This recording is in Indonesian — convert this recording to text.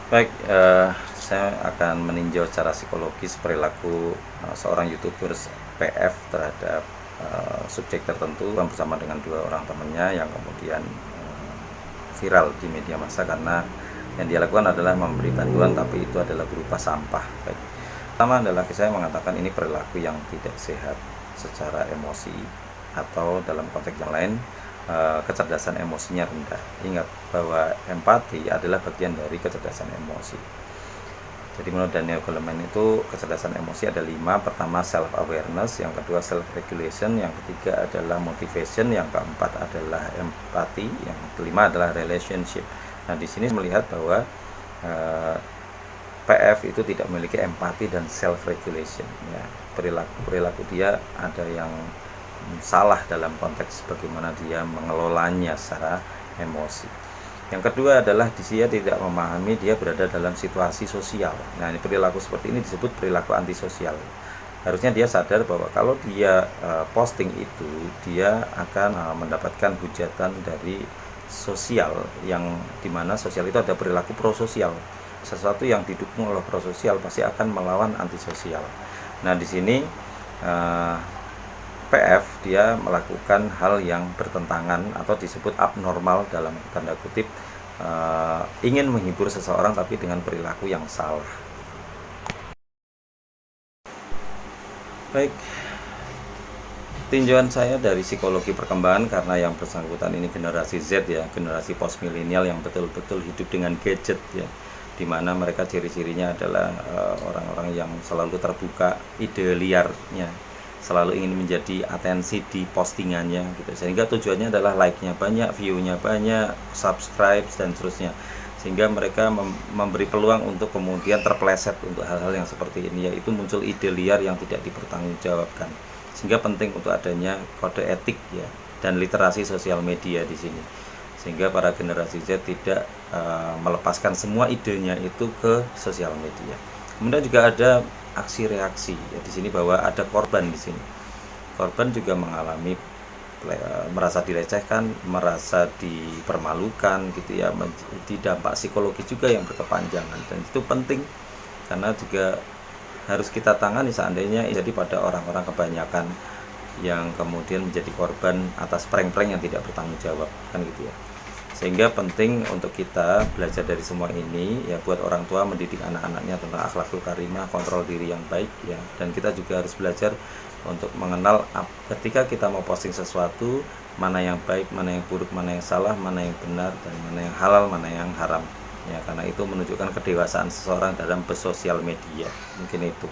Baik, saya akan meninjau secara psikologis perilaku seorang YouTubers PF terhadap subjek tertentu yang bersama dengan dua orang temannya yang kemudian viral di media massa karena yang dia lakukan adalah memberi bantuan tapi itu adalah berupa sampah. Baik. Pertama adalah saya mengatakan ini perilaku yang tidak sehat secara emosi atau dalam konteks yang lain kecerdasan emosinya rendah. Ingat bahwa empati adalah bagian dari kecerdasan emosi. Jadi menurut Daniel Goleman itu kecerdasan emosi ada 5. Pertama self awareness, yang kedua self regulation, yang ketiga adalah motivation, yang keempat adalah empati, yang kelima adalah relationship. Nah di sini melihat bahwa PF itu tidak memiliki empati dan self regulation. Ya, perilaku dia ada yang salah dalam konteks bagaimana dia mengelolanya secara emosi. Yang kedua adalah dia tidak memahami dia berada dalam situasi sosial. Nah, ini perilaku seperti ini disebut perilaku antisosial. Harusnya dia sadar bahwa kalau dia posting itu, dia akan mendapatkan hujatan dari sosial, yang dimana sosial itu ada perilaku prososial. Sesuatu yang didukung oleh prososial pasti akan melawan antisosial. Nah, di sini PF dia melakukan hal yang bertentangan atau disebut abnormal dalam tanda kutip, ingin menghibur seseorang tapi dengan perilaku yang salah. Baik, tinjauan saya dari psikologi perkembangan karena yang bersangkutan ini generasi Z ya, generasi post milenial yang betul-betul hidup dengan gadget ya, dimana mereka ciri-cirinya adalah orang-orang yang selalu terbuka ide liarnya, selalu ingin menjadi atensi di postingannya gitu, sehingga tujuannya adalah like-nya banyak, view-nya banyak, subscribe dan seterusnya, sehingga mereka memberi peluang untuk kemudian terpleset untuk hal-hal yang seperti ini, yaitu muncul ide liar yang tidak dipertanggungjawabkan, sehingga penting untuk adanya kode etik ya dan literasi sosial media di sini, sehingga para generasi Z tidak melepaskan semua idenya itu ke sosial media. Kemudian juga ada aksi reaksi ya di sini, bahwa ada korban di sini. Korban juga mengalami merasa dilecehkan, merasa dipermalukan gitu ya, di dampak psikologi juga yang berkepanjangan, dan itu penting karena juga harus kita tangani seandainya jadi pada orang-orang kebanyakan yang kemudian menjadi korban atas prank-prank yang tidak bertanggung jawab kan gitu ya. Sehingga penting untuk kita belajar dari semua ini ya, buat orang tua mendidik anak-anaknya tentang akhlakul karimah, kontrol diri yang baik ya, dan kita juga harus belajar untuk mengenal ketika kita mau posting sesuatu, mana yang baik, mana yang buruk, mana yang salah, mana yang benar, dan mana yang halal, mana yang haram ya, karena itu menunjukkan kedewasaan seseorang dalam bersosial media. Mungkin itu.